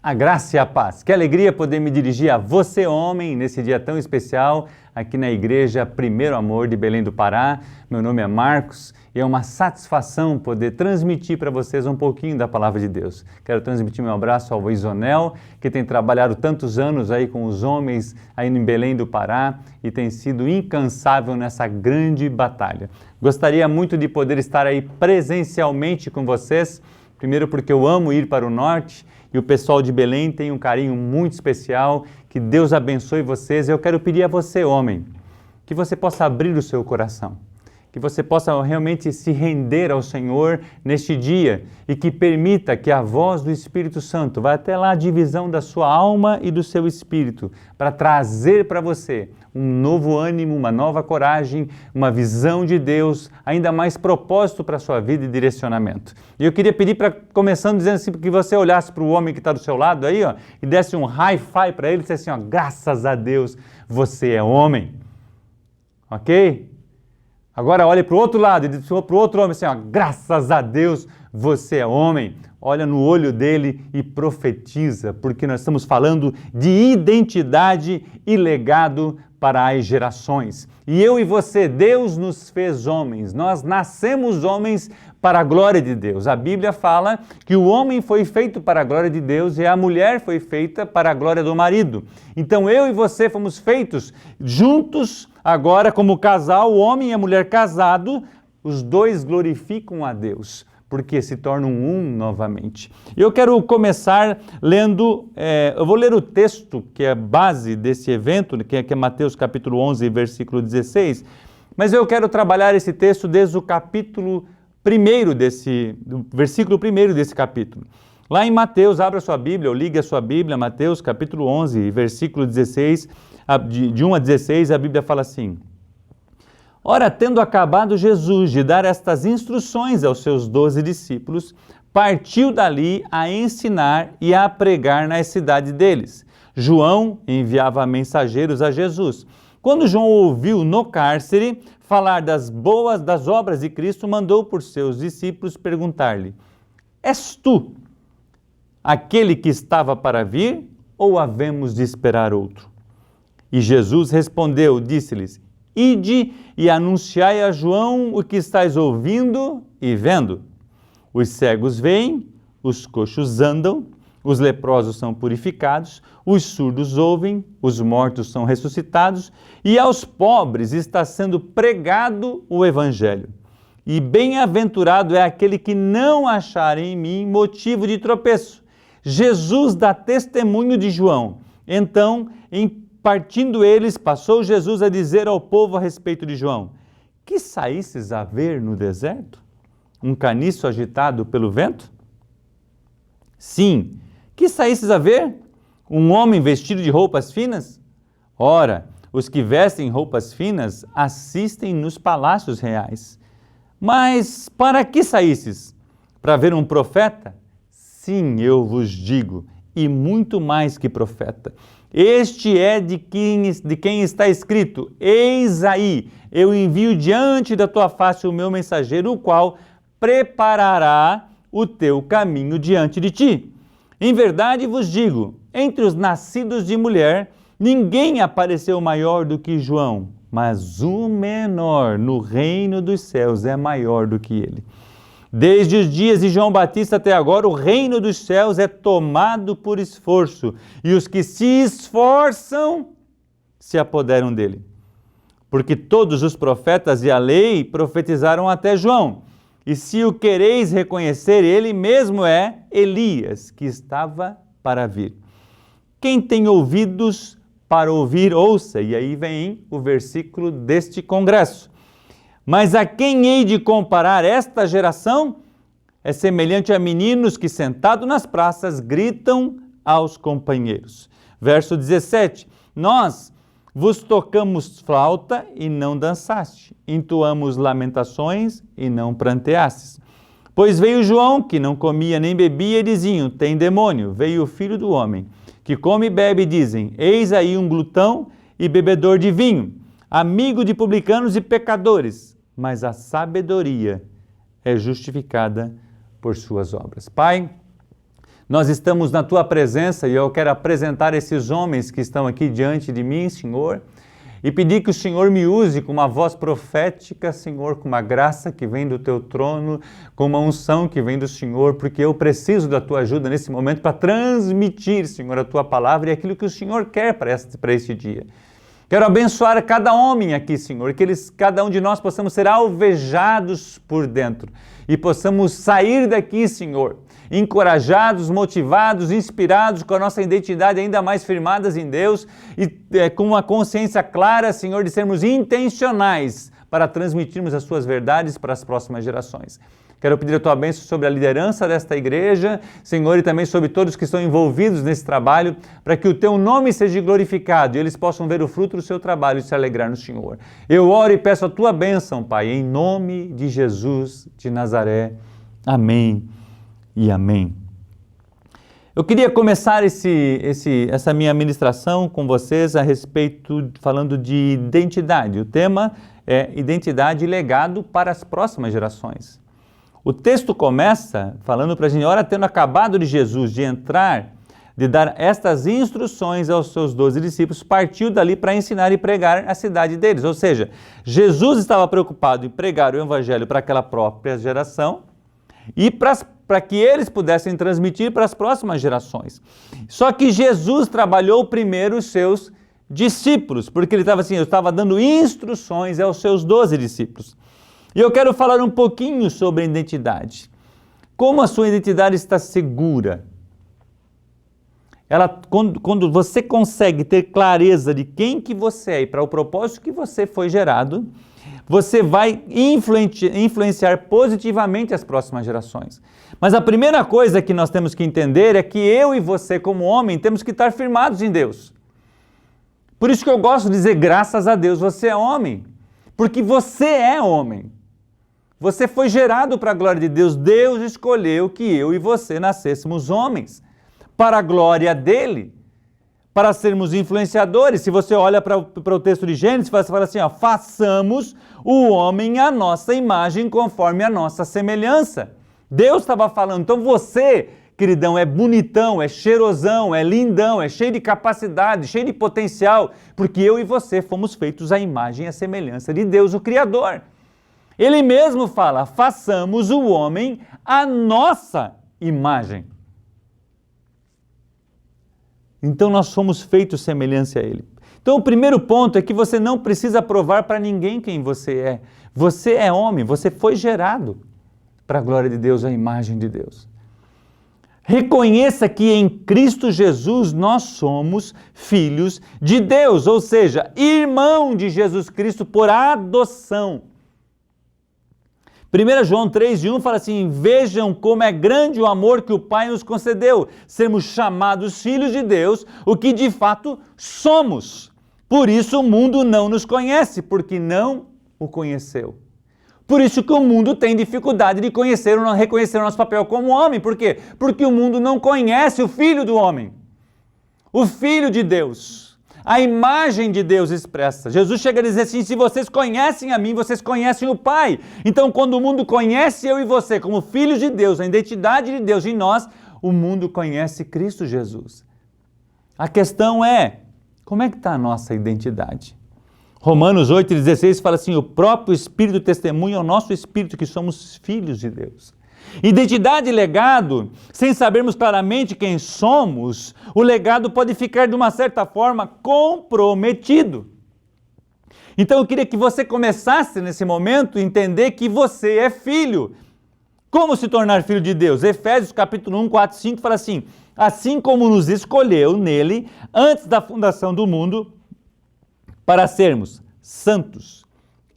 A graça e a paz. Que alegria poder me dirigir a você, homem, nesse dia tão especial, aqui na Igreja Primeiro Amor de Belém do Pará. Meu nome é Marcos e é uma satisfação poder transmitir para vocês um pouquinho da Palavra de Deus. Quero transmitir meu abraço ao Isonel, que tem trabalhado tantos anos aí com os homens aí em Belém do Pará e tem sido incansável nessa grande batalha. Gostaria muito de poder estar aí presencialmente com vocês, primeiro porque eu amo ir para o norte, e o pessoal de Belém tem um carinho muito especial. Que Deus abençoe vocês. Eu quero pedir a você, homem, que você possa abrir o seu coração, que você possa realmente se render ao Senhor neste dia e que permita que a voz do Espírito Santo vá até lá a divisão da sua alma e do seu espírito para trazer para você um novo ânimo, uma nova coragem, uma visão de Deus, ainda mais propósito para a sua vida e direcionamento. E eu queria pedir para, começando dizendo assim, que você olhasse para o homem que está do seu lado aí, ó, e desse um hi-fi para ele e dissesse assim, ó, graças a Deus, você é homem. Ok? Agora olhe para o outro lado e diz para o outro homem assim, ó, graças a Deus, você é homem. Olha no olho dele e profetiza, porque nós estamos falando de identidade e legado para as gerações. E eu e você, Deus nos fez homens, nós nascemos homens para a glória de Deus. A Bíblia fala que o homem foi feito para a glória de Deus e a mulher foi feita para a glória do marido. Então eu e você fomos feitos juntos, agora como casal, o homem e a mulher casado, os dois glorificam a Deus, porque se tornam um novamente. Eu quero começar lendo, eu vou ler o texto que é a base desse evento, que é Mateus capítulo 11, versículo 16, mas eu quero trabalhar esse texto desde o capítulo 1 do versículo 1 desse capítulo. Lá em Mateus, abra sua Bíblia, ou ligue a sua Bíblia, Mateus capítulo 11, versículo 16, de 1 a 16, a Bíblia fala assim: Ora, tendo acabado Jesus de dar estas instruções aos seus 12 discípulos, partiu dali a ensinar e a pregar nas cidades deles. João enviava mensageiros a Jesus. Quando João ouviu no cárcere falar das obras de Cristo, mandou por seus discípulos perguntar-lhe: És tu aquele que estava para vir, ou havemos de esperar outro? E Jesus respondeu, disse-lhes: Ide e anunciai a João o que estáis ouvindo e vendo. Os cegos veem, os coxos andam, os leprosos são purificados, os surdos ouvem, os mortos são ressuscitados, e aos pobres está sendo pregado o Evangelho. E bem-aventurado é aquele que não achar em mim motivo de tropeço. Jesus dá testemunho de João. Então, partindo eles, passou Jesus a dizer ao povo a respeito de João: Que saísses a ver no deserto? Um caniço agitado pelo vento? Sim. Que saísses a ver? Um homem vestido de roupas finas? Ora, os que vestem roupas finas assistem nos palácios reais. Mas para que saísses? Para ver um profeta? Sim, eu vos digo, e muito mais que profeta. Este é de quem está escrito: Eis aí, eu envio diante da tua face o meu mensageiro, o qual preparará o teu caminho diante de ti. Em verdade vos digo, entre os nascidos de mulher, ninguém apareceu maior do que João, mas o menor no reino dos céus é maior do que ele. Desde os dias de João Batista até agora, o reino dos céus é tomado por esforço, e os que se esforçam se apoderam dele. Porque todos os profetas e a lei profetizaram até João. E se o quereis reconhecer, ele mesmo é Elias, que estava para vir. Quem tem ouvidos para ouvir, ouça. E aí vem o versículo deste congresso. Mas a quem hei de comparar esta geração? É semelhante a meninos que, sentados nas praças, gritam aos companheiros. Verso 17. Nós vos tocamos flauta e não dançaste, entoamos lamentações e não pranteastes. Pois veio João, que não comia nem bebia, e diziam: tem demônio. Veio o Filho do Homem, que come e bebe, e dizem: eis aí um glutão e bebedor de vinho, amigo de publicanos e pecadores. Mas a sabedoria é justificada por suas obras. Pai, Nós estamos na Tua presença e eu quero apresentar esses homens que estão aqui diante de mim, Senhor, e pedir que o Senhor me use com uma voz profética, Senhor, com uma graça que vem do Teu trono, com uma unção que vem do Senhor, porque eu preciso da Tua ajuda nesse momento para transmitir, Senhor, a Tua palavra e aquilo que o Senhor quer para este dia. Quero abençoar cada homem aqui, Senhor, que cada um de nós possamos ser alvejados por dentro e possamos sair daqui, Senhor, encorajados, motivados, inspirados, com a nossa identidade ainda mais firmadas em Deus e com uma consciência clara, Senhor, de sermos intencionais para transmitirmos as Suas verdades para as próximas gerações. Quero pedir a Tua bênção sobre a liderança desta igreja, Senhor, e também sobre todos que estão envolvidos nesse trabalho, para que o Teu nome seja glorificado e eles possam ver o fruto do Seu trabalho e se alegrar no Senhor. Eu oro e peço a Tua bênção, Pai, em nome de Jesus de Nazaré. Amém e amém. Eu queria começar essa minha ministração com vocês a respeito, falando de identidade. O tema é identidade e legado para as próximas gerações. O texto começa falando para a gente, ora, tendo acabado de Jesus de entrar, de dar estas instruções aos seus 12 discípulos, partiu dali para ensinar e pregar a cidade deles. Ou seja, Jesus estava preocupado em pregar o evangelho para aquela própria geração e para que eles pudessem transmitir para as próximas gerações. Só que Jesus trabalhou primeiro os seus discípulos, porque ele estava assim, eu estava dando instruções aos seus 12 discípulos. E eu quero falar um pouquinho sobre a identidade. Como a sua identidade está segura? Quando você consegue ter clareza de quem que você é e para o propósito que você foi gerado, você vai influenciar positivamente as próximas gerações. Mas a primeira coisa que nós temos que entender é que eu e você, como homem, temos que estar firmados em Deus. Por isso que eu gosto de dizer, graças a Deus, você é homem. Porque você é homem. Você foi gerado para a glória de Deus. Deus escolheu que eu e você nascêssemos homens para a glória dele, para sermos influenciadores. Se você olha para o texto de Gênesis, você fala assim, ó, façamos o homem à nossa imagem conforme a nossa semelhança. Deus estava falando, então você, queridão, é bonitão, é cheirosão, é lindão, é cheio de capacidade, cheio de potencial, porque eu e você fomos feitos à imagem e à semelhança de Deus, o Criador. Ele mesmo fala, façamos o homem à nossa imagem. Então nós somos feitos semelhança a Ele. Então o primeiro ponto é que você não precisa provar para ninguém quem você é. Você é homem, você foi gerado para a glória de Deus, a imagem de Deus. Reconheça que em Cristo Jesus nós somos filhos de Deus, ou seja, irmão de Jesus Cristo por adoção. 1 João 3:1 fala assim, vejam como é grande o amor que o Pai nos concedeu, sermos chamados filhos de Deus, o que de fato somos. Por isso o mundo não nos conhece, porque não o conheceu. Por isso que o mundo tem dificuldade de conhecer ou não reconhecer o nosso papel como homem. Por quê? Porque o mundo não conhece o Filho do homem, o Filho de Deus. A imagem de Deus expressa. Jesus chega a dizer assim, se vocês conhecem a mim, vocês conhecem o Pai. Então, quando o mundo conhece eu e você como filhos de Deus, a identidade de Deus em nós, o mundo conhece Cristo Jesus. A questão é, como é que está a nossa identidade? Romanos 8,16 fala assim, o próprio Espírito testemunha ao nosso Espírito que somos filhos de Deus. Identidade e legado, sem sabermos claramente quem somos, o legado pode ficar de uma certa forma comprometido. Então eu queria que você começasse nesse momento a entender que você é filho. Como se tornar filho de Deus? Efésios capítulo 1, 4, 5 fala assim, assim como nos escolheu nele, antes da fundação do mundo, para sermos santos,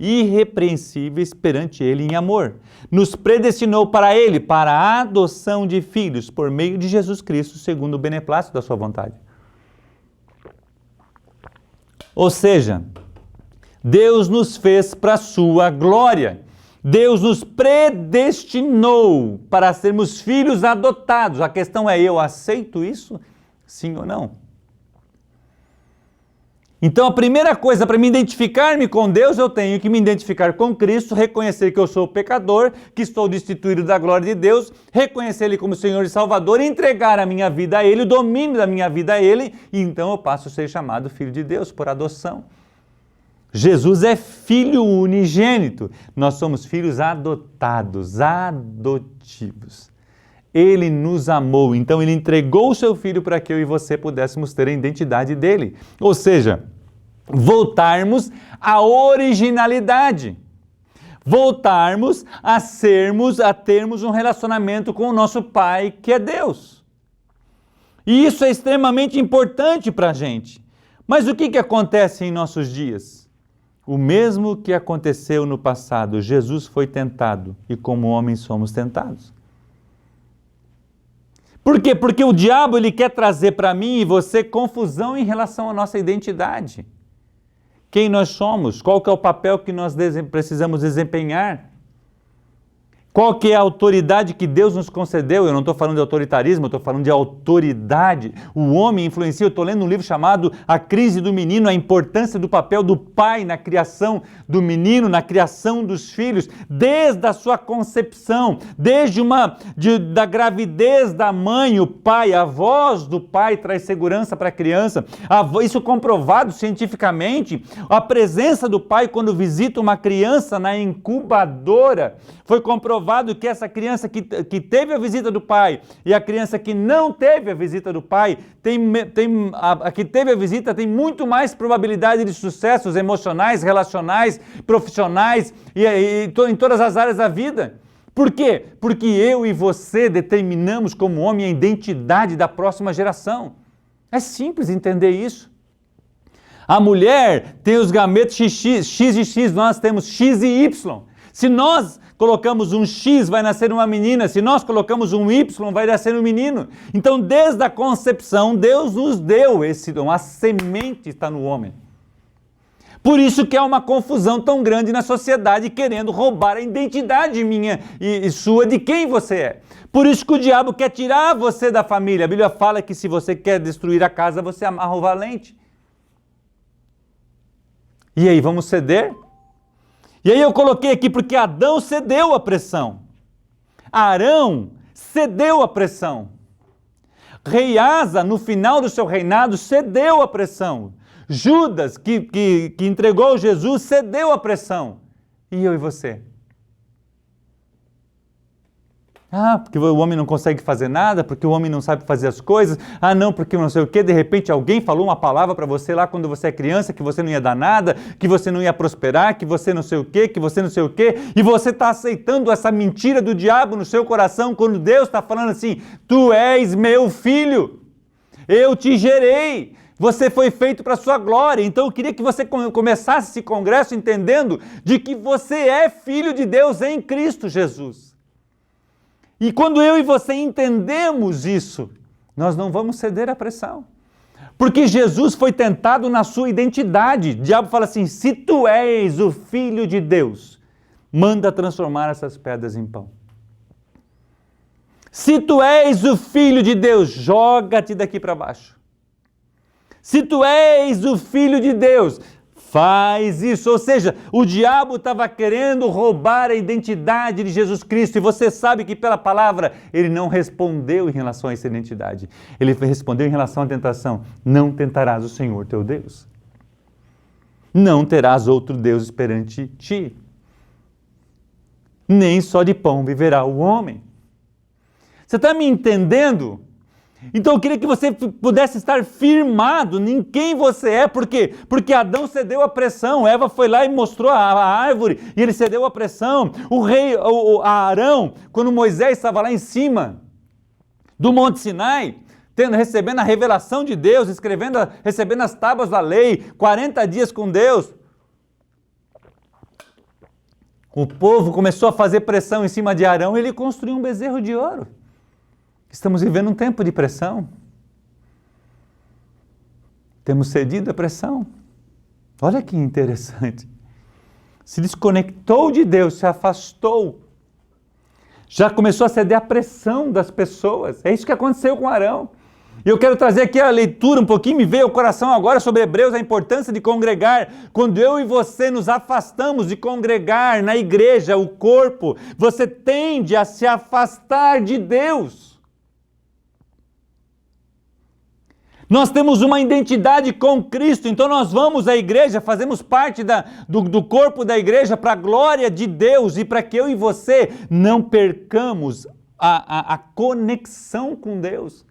irrepreensíveis perante Ele em amor. Nos predestinou para Ele, para a adoção de filhos, por meio de Jesus Cristo, segundo o beneplácito da sua vontade. Ou seja, Deus nos fez para a sua glória. Deus nos predestinou para sermos filhos adotados. A questão é, eu aceito isso? Sim ou não? Então a primeira coisa, para me identificar-me com Deus, eu tenho que me identificar com Cristo, reconhecer que eu sou pecador, que estou destituído da glória de Deus, reconhecer Ele como Senhor e Salvador, entregar a minha vida a Ele, o domínio da minha vida a Ele, e então eu passo a ser chamado filho de Deus por adoção. Jesus é filho unigênito, nós somos filhos adotados, adotivos. Ele nos amou, então Ele entregou o seu Filho para que eu e você pudéssemos ter a identidade dEle. Ou seja, voltarmos à originalidade. Voltarmos a termos um relacionamento com o nosso Pai, que é Deus. E isso é extremamente importante para a gente. Mas o que acontece em nossos dias? O mesmo que aconteceu no passado. Jesus foi tentado e como homens somos tentados. Por quê? Porque o diabo ele quer trazer para mim e você confusão em relação à nossa identidade. Quem nós somos? Qual que é o papel que nós precisamos desempenhar? Qual que é a autoridade que Deus nos concedeu? Eu não estou falando de autoritarismo, eu estou falando de autoridade. O homem influencia, eu estou lendo um livro chamado A Crise do Menino, a importância do papel do pai na criação do menino, na criação dos filhos, desde a sua concepção, da gravidez da mãe, o pai, a voz do pai traz segurança para a criança. Isso comprovado cientificamente, a presença do pai quando visita uma criança na incubadora, foi comprovado que essa criança que teve a visita do pai e a criança que não teve a visita do pai, a que teve a visita tem muito mais probabilidade de sucessos emocionais, relacionais, profissionais e em todas as áreas da vida. Por quê? Porque eu e você determinamos como homem a identidade da próxima geração. É simples entender isso. A mulher tem os gametos X e X, nós temos X e Y. Se nós colocamos um X, vai nascer uma menina. Se nós colocamos um Y, vai nascer um menino. Então, desde a concepção, Deus nos deu esse dom. A semente está no homem. Por isso que há uma confusão tão grande na sociedade, querendo roubar a identidade minha e sua de quem você é. Por isso que o diabo quer tirar você da família. A Bíblia fala que se você quer destruir a casa, você amarra o valente. E aí, vamos ceder? E aí eu coloquei aqui porque Adão cedeu à pressão. Arão cedeu à pressão. Rei Asa, no final do seu reinado, cedeu à pressão. Judas, que entregou Jesus, cedeu à pressão. E eu e você? Porque o homem não consegue fazer nada, porque o homem não sabe fazer as coisas. Não, porque não sei o quê. De repente alguém falou uma palavra para você lá quando você é criança, que você não ia dar nada, que você não ia prosperar, que você não sei o quê, que você não sei o quê. E você está aceitando essa mentira do diabo no seu coração, quando Deus está falando assim, tu és meu filho, eu te gerei. Você foi feito para a sua glória. Então eu queria que você começasse esse congresso entendendo de que você é filho de Deus em Cristo Jesus. E quando eu e você entendemos isso, nós não vamos ceder à pressão. Porque Jesus foi tentado na sua identidade. O diabo fala assim, se tu és o Filho de Deus, manda transformar essas pedras em pão. Se tu és o Filho de Deus, joga-te daqui para baixo. Se tu és o Filho de Deus, faz isso. Ou seja, o diabo estava querendo roubar a identidade de Jesus Cristo. E você sabe que pela palavra ele não respondeu em relação a essa identidade. Ele respondeu em relação à tentação. Não tentarás o Senhor teu Deus. Não terás outro Deus perante ti. Nem só de pão viverá o homem. Você está me entendendo? Então eu queria que você pudesse estar firmado em quem você é. Por quê? Porque Adão cedeu à pressão, Eva foi lá e mostrou a árvore e ele cedeu à pressão. Arão, quando Moisés estava lá em cima do Monte Sinai, recebendo a revelação de Deus, recebendo as tábuas da lei, 40 dias com Deus, o povo começou a fazer pressão em cima de Arão e ele construiu um bezerro de ouro. Estamos vivendo um tempo de pressão. Temos cedido à pressão. Olha que interessante. Se desconectou de Deus, se afastou. Já começou a ceder à pressão das pessoas. É isso que aconteceu com Arão. E eu quero trazer aqui a leitura um pouquinho, me veio ao coração agora sobre Hebreus, a importância de congregar. Quando eu e você nos afastamos de congregar na igreja, o corpo, você tende a se afastar de Deus. Nós temos uma identidade com Cristo, então nós vamos à igreja, fazemos parte do corpo da igreja para a glória de Deus e para que eu e você não percamos a conexão com Deus.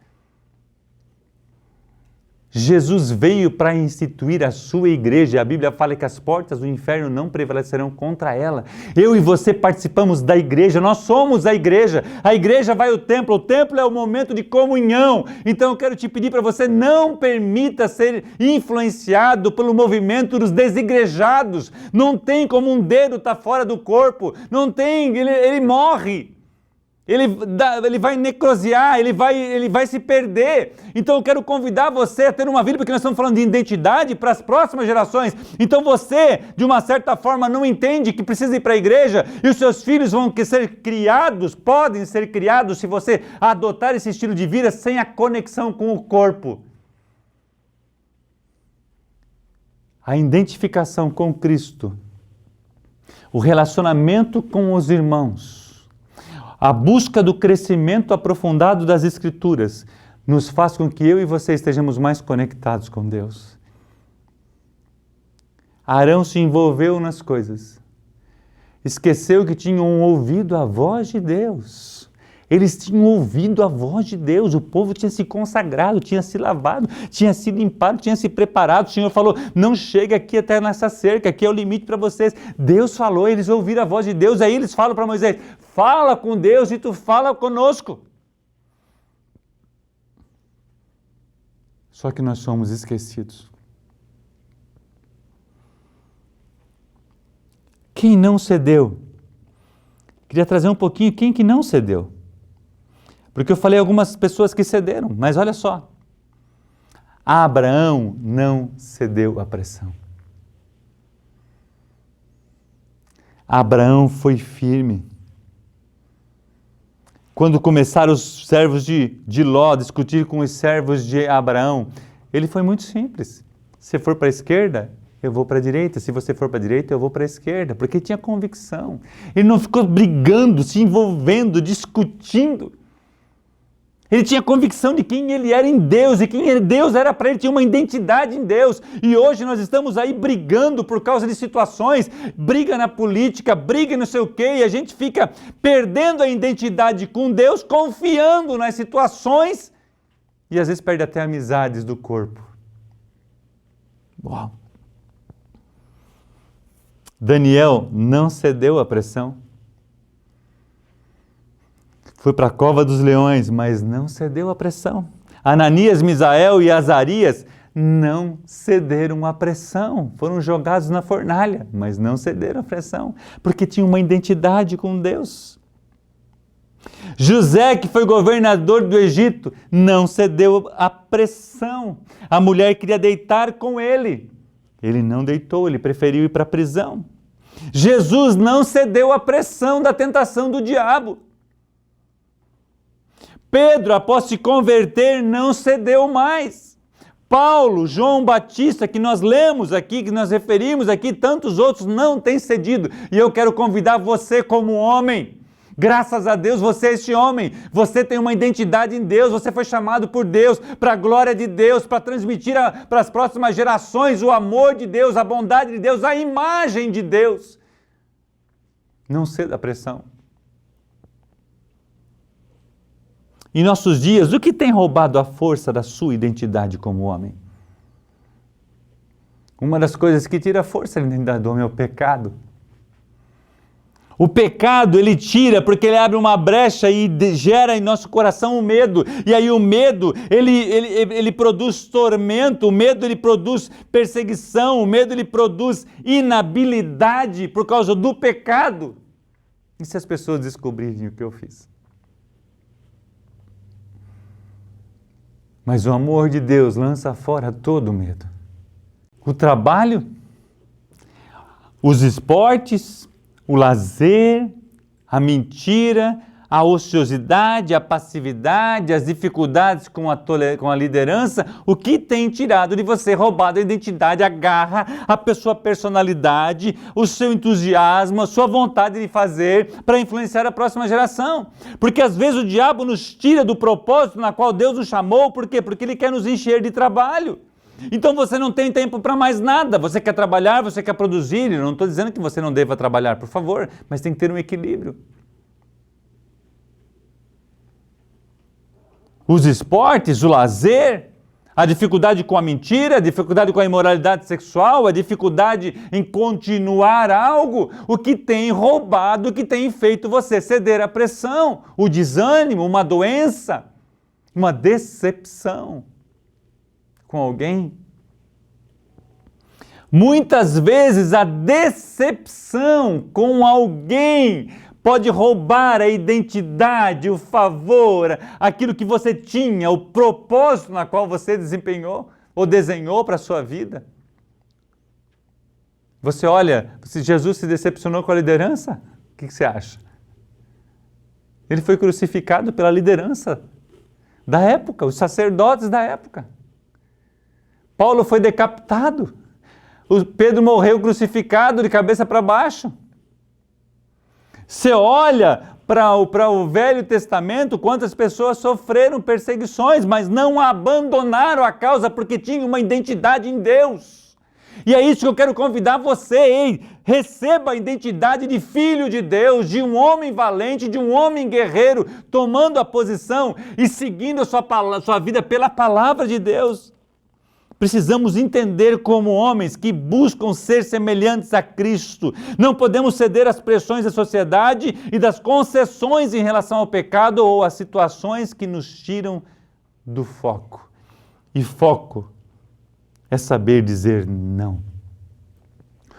Jesus veio para instituir a sua igreja. A Bíblia fala que as portas do inferno não prevalecerão contra ela. Eu e você participamos da igreja, nós somos a igreja. A igreja vai ao templo, o templo é o momento de comunhão. Então eu quero te pedir para você, não permita ser influenciado pelo movimento dos desigrejados. Não tem como um dedo estar fora do corpo, não tem, ele morre. Ele vai necrosear, ele vai se perder. Então eu quero convidar você a ter uma vida, porque nós estamos falando de identidade para as próximas gerações. Então você, de uma certa forma, não entende que precisa ir para a igreja e os seus filhos vão ser criados, podem ser criados se você adotar esse estilo de vida sem a conexão com o corpo. A identificação com Cristo, o relacionamento com os irmãos, a busca do crescimento aprofundado das Escrituras nos faz com que eu e você estejamos mais conectados com Deus. Arão se envolveu nas coisas, esqueceu que tinham ouvido a voz de Deus. Eles tinham ouvido a voz de Deus, o povo tinha se consagrado, tinha se lavado, tinha se limpado, tinha se preparado. O Senhor falou, não chega aqui até nessa cerca, aqui é o limite para vocês. Deus falou, eles ouviram a voz de Deus, aí eles falam para Moisés, fala com Deus e tu fala conosco. Só que nós somos esquecidos. Quem não cedeu? Queria trazer um pouquinho quem que não cedeu. Porque eu falei algumas pessoas que cederam, mas olha só. Abraão não cedeu à pressão. Abraão foi firme. Quando começaram os servos de Ló a discutir com os servos de Abraão, ele foi muito simples. Se for para a esquerda, eu vou para a direita. Se você for para a direita, eu vou para a esquerda. Porque tinha convicção. Ele não ficou brigando, se envolvendo, discutindo. Ele tinha convicção de quem ele era em Deus, e quem Deus era para ele, tinha uma identidade em Deus. E hoje nós estamos aí brigando por causa de situações, briga na política, briga não sei o quê, e a gente fica perdendo a identidade com Deus, confiando nas situações, e às vezes perde até amizades do corpo. Uau! Daniel não cedeu à pressão. Foi para a cova dos leões, mas não cedeu à pressão. Ananias, Misael e Azarias não cederam à pressão. Foram jogados na fornalha, mas não cederam à pressão, porque tinham uma identidade com Deus. José, que foi governador do Egito, não cedeu à pressão. A mulher queria deitar com ele. Ele não deitou, ele preferiu ir para a prisão. Jesus não cedeu à pressão da tentação do diabo. Pedro, após se converter, não cedeu mais. Paulo, João Batista, que nós lemos aqui, que nós referimos aqui, tantos outros não têm cedido. E eu quero convidar você como homem. Graças a Deus, você é esse homem. Você tem uma identidade em Deus, você foi chamado por Deus, para a glória de Deus, para transmitir para as próximas gerações o amor de Deus, a bondade de Deus, a imagem de Deus. Não ceda à pressão. Em nossos dias, o que tem roubado a força da sua identidade como homem? Uma das coisas que tira a força da identidade do homem é o pecado. O pecado, ele tira porque ele abre uma brecha e gera em nosso coração o medo. E aí o medo, ele produz tormento, o medo ele produz perseguição, o medo ele produz inabilidade por causa do pecado. E se as pessoas descobrirem o que eu fiz? Mas o amor de Deus lança fora todo o medo. O trabalho, os esportes, o lazer, a mentira, a ociosidade, a passividade, as dificuldades com a liderança, o que tem tirado de você, roubado a identidade, a garra, a sua personalidade, o seu entusiasmo, a sua vontade de fazer para influenciar a próxima geração. Porque às vezes o diabo nos tira do propósito na qual Deus nos chamou, por quê? Porque ele quer nos encher de trabalho. Então você não tem tempo para mais nada, você quer trabalhar, você quer produzir, eu não estou dizendo que você não deva trabalhar, por favor, mas tem que ter um equilíbrio. Os esportes, o lazer, a dificuldade com a mentira, a dificuldade com a imoralidade sexual, a dificuldade em continuar algo, o que tem roubado, o que tem feito você ceder à pressão, o desânimo, uma doença, uma decepção com alguém. Muitas vezes a decepção com alguém pode roubar a identidade, o favor, aquilo que você tinha, o propósito na qual você desempenhou ou desenhou para a sua vida. Você olha, se Jesus se decepcionou com a liderança, o que você acha? Ele foi crucificado pela liderança da época, os sacerdotes da época. Paulo foi decapitado. Pedro morreu crucificado de cabeça para baixo. Você olha para o Velho Testamento, quantas pessoas sofreram perseguições, mas não abandonaram a causa porque tinham uma identidade em Deus. E é isso que eu quero convidar você, hein? Receba a identidade de filho de Deus, de um homem valente, de um homem guerreiro, tomando a posição e seguindo a sua vida pela palavra de Deus. Precisamos entender como homens que buscam ser semelhantes a Cristo. Não podemos ceder às pressões da sociedade e das concessões em relação ao pecado ou às situações que nos tiram do foco. E foco é saber dizer não.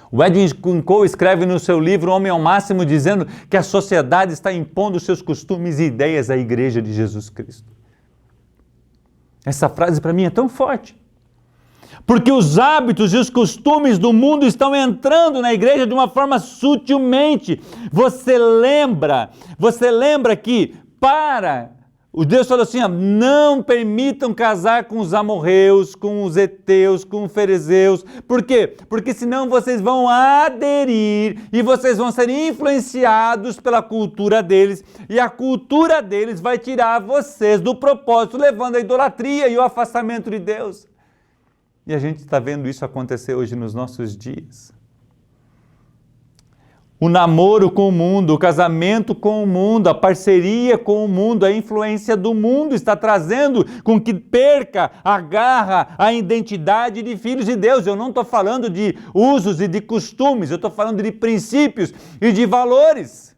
O Edwin Cole escreve no seu livro Homem ao Máximo, dizendo que a sociedade está impondo seus costumes e ideias à Igreja de Jesus Cristo. Essa frase para mim é tão forte. Porque os hábitos e os costumes do mundo estão entrando na igreja de uma forma sutilmente. Você lembra que o Deus falou assim, não permitam casar com os amorreus, com os heteus, com os fariseus. Por quê? Porque senão vocês vão aderir e vocês vão ser influenciados pela cultura deles. E a cultura deles vai tirar vocês do propósito, levando à idolatria e o afastamento de Deus. E a gente está vendo isso acontecer hoje nos nossos dias. O namoro com o mundo, o casamento com o mundo, a parceria com o mundo, a influência do mundo está trazendo com que perca a garra, a identidade de filhos de Deus. Eu não estou falando de usos e de costumes, eu estou falando de princípios e de valores.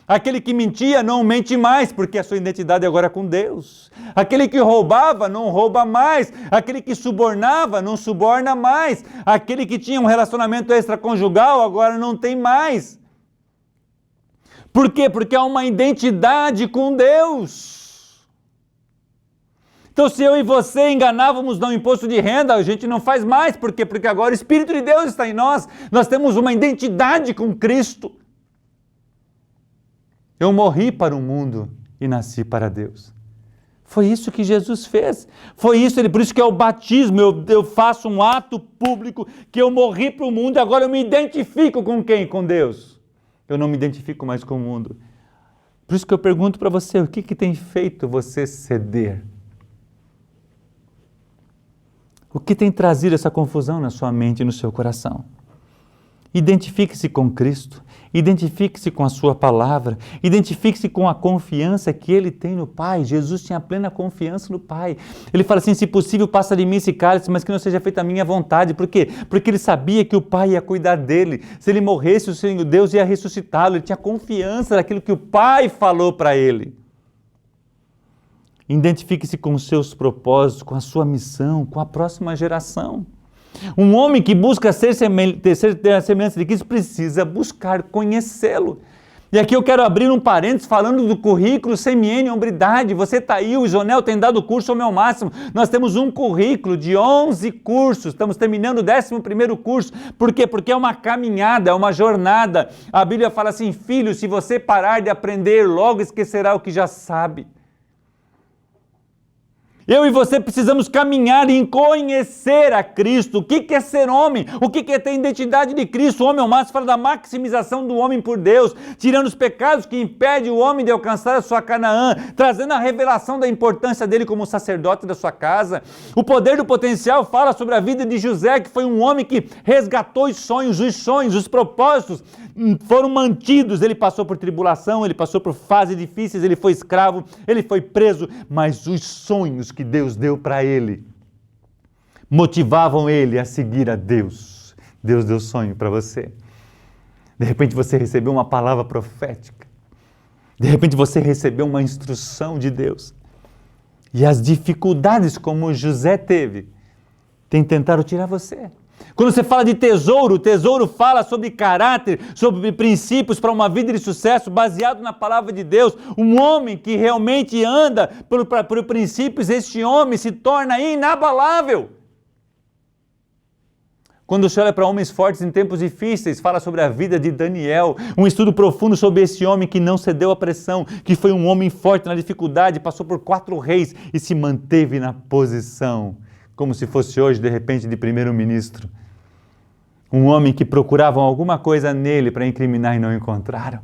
Aquele que mentia não mente mais, porque a sua identidade agora é com Deus. Aquele que roubava não rouba mais. Aquele que subornava não suborna mais. Aquele que tinha um relacionamento extraconjugal agora não tem mais. Por quê? Porque há uma identidade com Deus. Então, se eu e você enganávamos no imposto de renda, a gente não faz mais. Por quê? Porque agora o Espírito de Deus está em nós. Nós temos uma identidade com Cristo. Eu morri para o mundo e nasci para Deus. Foi isso que Jesus fez. Foi isso, por isso que é o batismo. Eu faço um ato público que eu morri para o mundo e agora eu me identifico com quem? Com Deus. Eu não me identifico mais com o mundo. Por isso que eu pergunto para você, o que tem feito você ceder? O que tem trazido essa confusão na sua mente e no seu coração? Identifique-se com Cristo, identifique-se com a sua palavra, identifique-se com a confiança que ele tem no Pai. Jesus tinha plena confiança no Pai. Ele fala assim, se possível passa de mim esse cálice, mas que não seja feita a minha vontade. Por quê? Porque ele sabia que o Pai ia cuidar dele. Se ele morresse, o Senhor Deus ia ressuscitá-lo. Ele tinha confiança naquilo que o Pai falou para ele. Identifique-se com os seus propósitos, com a sua missão, com a próxima geração. Um homem que busca ter a semelhança de Cristo precisa buscar conhecê-lo. E aqui eu quero abrir um parênteses falando do currículo CMN Hombridade. Você está aí, o Jonel tem dado o curso ao meu máximo. Nós temos um currículo de 11 cursos, estamos terminando o 11º curso. Por quê? Porque é uma caminhada, é uma jornada. A Bíblia fala assim, filho, se você parar de aprender, logo esquecerá o que já sabe. Eu e você precisamos caminhar em conhecer a Cristo. O que é ser homem? O que é ter identidade de Cristo? O homem ao máximo fala da maximização do homem por Deus, tirando os pecados que impedem o homem de alcançar a sua Canaã, trazendo a revelação da importância dele como sacerdote da sua casa. O poder do potencial fala sobre a vida de José, que foi um homem que resgatou os sonhos, os propósitos foram mantidos. Ele passou por tribulação, ele passou por fases difíceis, ele foi escravo, ele foi preso, mas os sonhos que Deus deu para ele motivavam ele a seguir a Deus. Deus deu sonho para você. De repente você recebeu uma palavra profética. De repente você recebeu uma instrução de Deus. E as dificuldades como José teve, tentaram tirar você. Quando você fala de tesouro, o tesouro fala sobre caráter, sobre princípios para uma vida de sucesso baseado na palavra de Deus. Um homem que realmente anda por princípios, este homem se torna inabalável. Quando você olha para homens fortes em tempos difíceis, fala sobre a vida de Daniel, um estudo profundo sobre esse homem que não cedeu à pressão, que foi um homem forte na dificuldade, passou por 4 reis e se manteve na posição, como se fosse hoje, de repente, de primeiro-ministro. Um homem que procuravam alguma coisa nele para incriminar e não encontraram.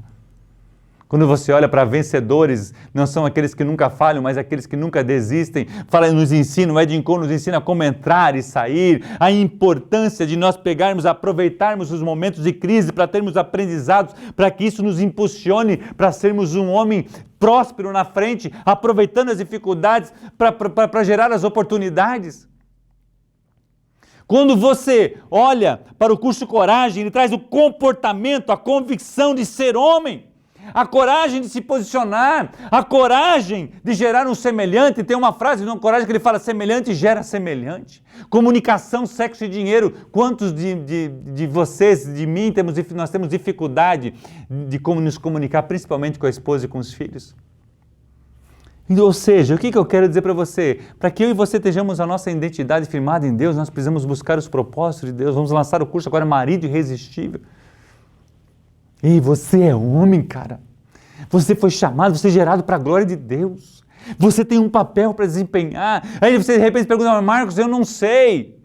Quando você olha para vencedores, não são aqueles que nunca falham, mas aqueles que nunca desistem. Nos ensina, o Edin Cole nos ensina como entrar e sair, a importância de nós aproveitarmos os momentos de crise para termos aprendizados, para que isso nos impulsione para sermos um homem próspero na frente, aproveitando as dificuldades para gerar as oportunidades. Quando você olha para o curso Coragem, ele traz o comportamento, a convicção de ser homem, a coragem de se posicionar, a coragem de gerar um semelhante. Tem uma frase no Coragem que ele fala, semelhante gera semelhante. Comunicação, sexo e dinheiro. Quantos de vocês, de mim, nós temos dificuldade de como nos comunicar, principalmente com a esposa e com os filhos? Ou seja, o que eu quero dizer para você? Para que eu e você tenhamos a nossa identidade firmada em Deus, nós precisamos buscar os propósitos de Deus. Vamos lançar o curso agora, Marido Irresistível. Ei, você é homem, cara. Você foi chamado, você é gerado para a glória de Deus. Você tem um papel para desempenhar. Aí você de repente pergunta, Marcos, eu não sei.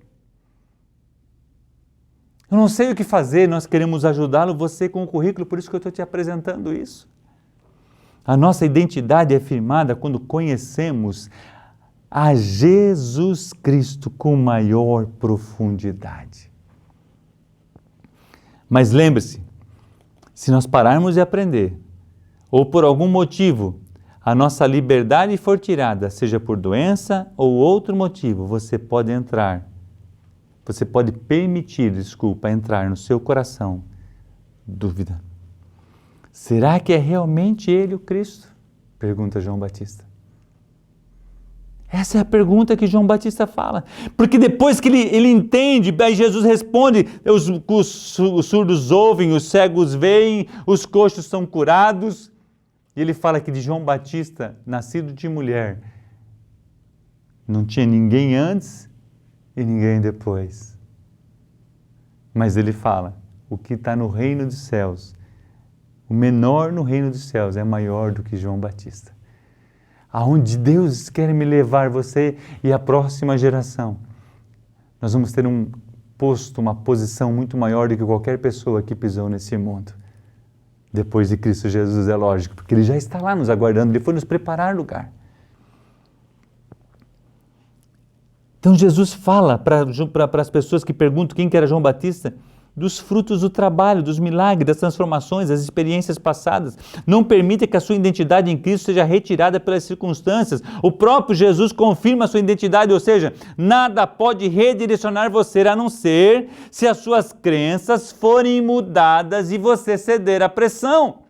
Eu não sei o que fazer. Nós queremos ajudá-lo, você com o currículo, por isso que eu estou te apresentando isso. A nossa identidade é firmada quando conhecemos a Jesus Cristo com maior profundidade. Mas lembre-se, se nós pararmos de aprender, ou por algum motivo a nossa liberdade for tirada, seja por doença ou outro motivo, você pode permitir, entrar no seu coração dúvida. Será que é realmente Ele o Cristo? Pergunta João Batista. Essa é a pergunta que João Batista fala. Porque depois que ele entende, aí Jesus responde, os surdos ouvem, os cegos veem, os coxos são curados. E ele fala que de João Batista, nascido de mulher, não tinha ninguém antes e ninguém depois. Mas ele fala, o que está no reino dos céus, o menor no reino dos céus é maior do que João Batista. Aonde Deus quer me levar, você e a próxima geração, nós vamos ter um posto, uma posição muito maior do que qualquer pessoa que pisou nesse mundo. Depois de Cristo Jesus, é lógico, porque Ele já está lá nos aguardando, Ele foi nos preparar lugar. Então Jesus fala para as pessoas que perguntam quem que era João Batista, dos frutos do trabalho, dos milagres, das transformações, das experiências passadas. Não permita que a sua identidade em Cristo seja retirada pelas circunstâncias. O próprio Jesus confirma a sua identidade, ou seja, nada pode redirecionar você a não ser se as suas crenças forem mudadas e você ceder à pressão.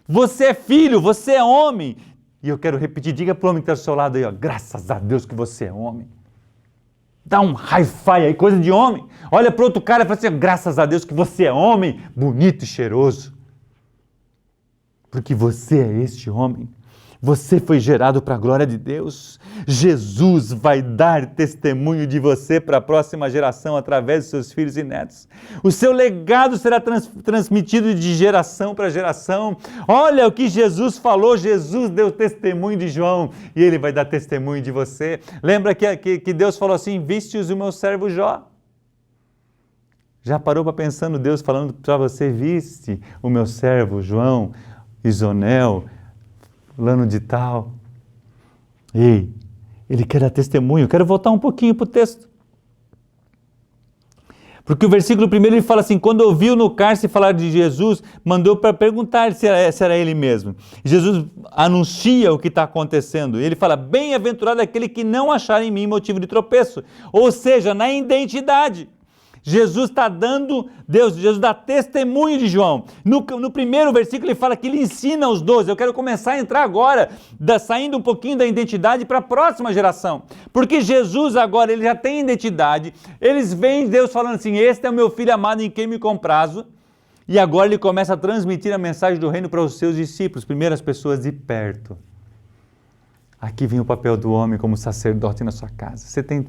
Você é filho, você é homem. E eu quero repetir, diga para o homem que está do seu lado aí, ó, graças a Deus que você é homem. Dá um hi-fi aí, coisa de homem. Olha para outro cara e fala assim, graças a Deus que você é homem, bonito e cheiroso. porque você é este homem. Você foi gerado para a glória de Deus. Jesus vai dar testemunho de você para a próxima geração através dos seus filhos e netos. O seu legado será transmitido de geração para geração. Olha o que Jesus falou. Jesus deu testemunho de João e ele vai dar testemunho de você. Lembra que Deus falou assim: vistes o meu servo Jó. Já parou para pensar no Deus falando para você: viste o meu servo João, Isonel, fulano de tal? Ei, ele quer dar testemunho. Quero voltar um pouquinho para o texto. Porque o versículo 1 ele fala assim: quando ouviu no cárcere falar de Jesus, mandou para perguntar se era ele mesmo. Jesus anuncia o que está acontecendo. Ele fala: bem-aventurado aquele que não achar em mim motivo de tropeço. Ou seja, na identidade. Jesus está dando, Jesus dá testemunho de João. No primeiro versículo ele fala que ele ensina os 12. Eu quero começar a entrar agora, saindo um pouquinho da identidade para a próxima geração. Porque Jesus agora, ele já tem identidade. Eles veem Deus falando assim: este é o meu filho amado em quem me comprazo. E agora ele começa a transmitir a mensagem do reino para os seus discípulos, primeiras pessoas de perto. Aqui vem o papel do homem como sacerdote na sua casa. Você tem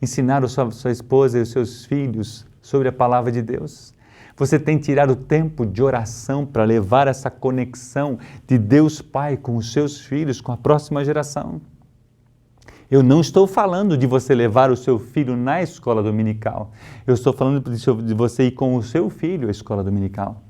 ensinar a sua esposa e os seus filhos sobre a palavra de Deus. Você tem tirado o tempo de oração para levar essa conexão de Deus Pai com os seus filhos, com a próxima geração. Eu não estou falando de você levar o seu filho na escola dominical. Eu estou falando de você ir com o seu filho à escola dominical.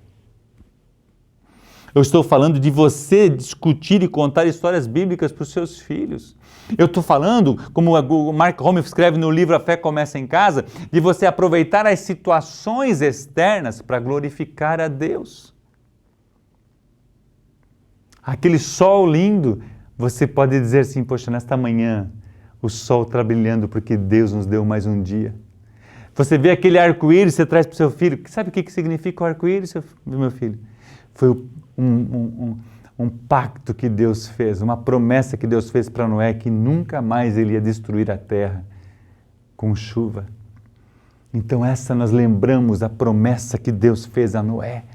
Eu estou falando de você discutir e contar histórias bíblicas para os seus filhos. Eu estou falando, como o Mark Holmes escreve no livro A Fé Começa em Casa, de você aproveitar as situações externas para glorificar a Deus. Aquele sol lindo, você pode dizer assim: poxa, nesta manhã o sol está brilhando porque Deus nos deu mais um dia. Você vê aquele arco-íris, você traz para o seu filho. Sabe o que significa o arco-íris, meu filho? Foi um pacto que Deus fez, uma promessa que Deus fez para Noé, que nunca mais ele ia destruir a terra com chuva. Então nós lembramos a promessa que Deus fez a Noé.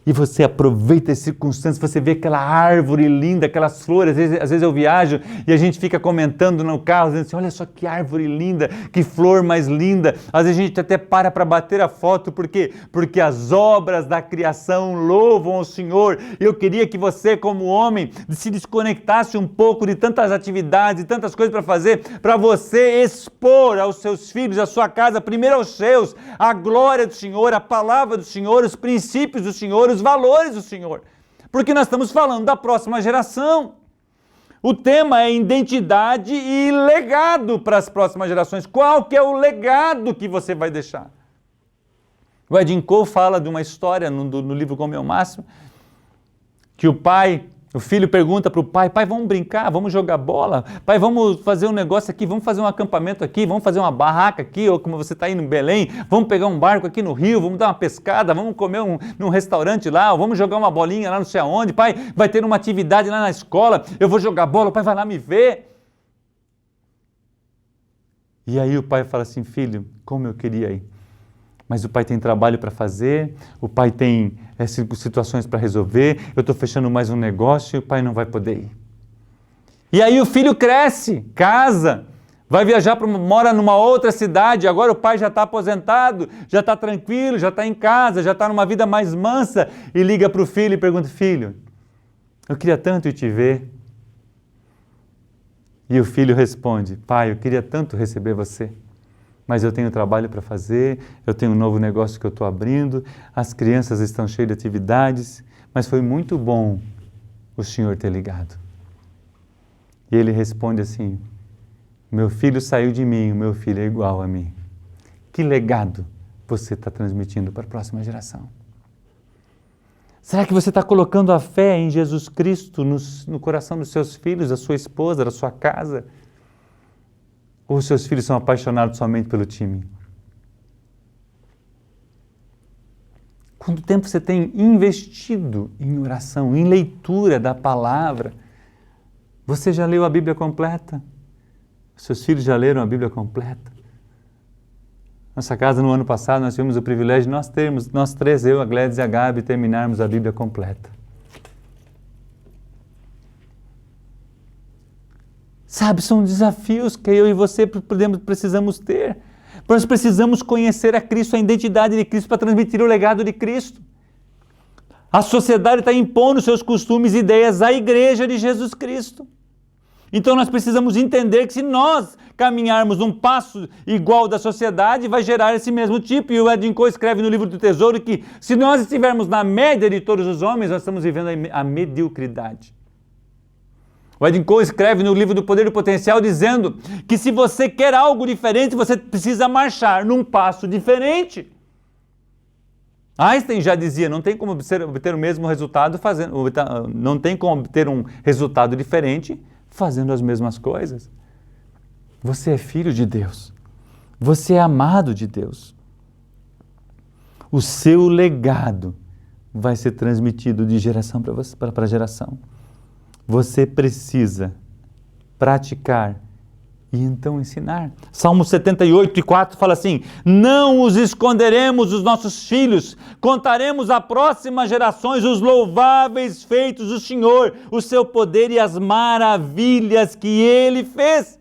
E você aproveita as circunstâncias, você vê aquela árvore linda, aquelas flores. Às vezes eu viajo e a gente fica comentando no carro, dizendo assim: olha só que árvore linda, que flor mais linda. Às vezes a gente até para bater a foto, porque as obras da criação louvam ao Senhor. Eu queria que você, como homem, se desconectasse um pouco de tantas atividades, de tantas coisas para fazer, para você expor aos seus filhos, à sua casa, primeiro aos seus, a glória do Senhor, a palavra do Senhor, os princípios do Senhor, os valores do Senhor, porque nós estamos falando da próxima geração. O tema é identidade e legado para as próximas gerações. Qual que é o legado que você vai deixar? O Edin Cole fala de uma história no livro Como é o Máximo, que o filho pergunta para o pai: pai, vamos brincar, vamos jogar bola? Pai, vamos fazer um negócio aqui, vamos fazer um acampamento aqui, vamos fazer uma barraca aqui, ou como você está indo em Belém, vamos pegar um barco aqui no rio, vamos dar uma pescada, vamos comer num restaurante lá, ou vamos jogar uma bolinha lá não sei aonde. Pai, vai ter uma atividade lá na escola, eu vou jogar bola, o pai vai lá me ver. E aí o pai fala assim: filho, como eu queria ir. Mas o pai tem trabalho para fazer, o pai tem situações para resolver, eu estou fechando mais um negócio e o pai não vai poder ir. E aí o filho cresce, casa, vai viajar, mora numa outra cidade, agora o pai já está aposentado, já está tranquilo, já está em casa, já está numa vida mais mansa, e liga para o filho e pergunta: filho, eu queria tanto ir te ver. E o filho responde: pai, eu queria tanto receber você. Mas eu tenho trabalho para fazer, eu tenho um novo negócio que eu estou abrindo, as crianças estão cheias de atividades, mas foi muito bom o senhor ter ligado. E ele responde assim: meu filho saiu de mim, o meu filho é igual a mim. Que legado você está transmitindo para a próxima geração? Será que você está colocando a fé em Jesus Cristo no coração dos seus filhos, da sua esposa, da sua casa? Ou os seus filhos são apaixonados somente pelo time? Quanto tempo você tem investido em oração, em leitura da palavra? Você já leu a Bíblia completa? Seus filhos já leram a Bíblia completa? Nossa casa, no ano passado, nós tivemos o privilégio de nós três, eu, a Gladys e a Gabi, terminarmos a Bíblia completa. Sabe, são desafios que eu e você precisamos ter. Nós precisamos conhecer a Cristo, a identidade de Cristo, para transmitir o legado de Cristo. A sociedade está impondo seus costumes e ideias à igreja de Jesus Cristo. Então nós precisamos entender que se nós caminharmos um passo igual da sociedade, vai gerar esse mesmo tipo. E o Edwin Cole escreve no livro do Tesouro que se nós estivermos na média de todos os homens, nós estamos vivendo a mediocridade. O Edwin Cole escreve no livro do Poder e do Potencial dizendo que se você quer algo diferente, você precisa marchar num passo diferente. Einstein já dizia, não tem como obter o mesmo resultado não tem como obter um resultado diferente fazendo as mesmas coisas. Você é filho de Deus. Você é amado de Deus. O seu legado vai ser transmitido de geração para geração. Você precisa praticar e então ensinar. Salmo 78:4 fala assim: não os esconderemos dos nossos filhos, contaremos a próximas gerações os louváveis feitos do Senhor, o seu poder e as maravilhas que Ele fez.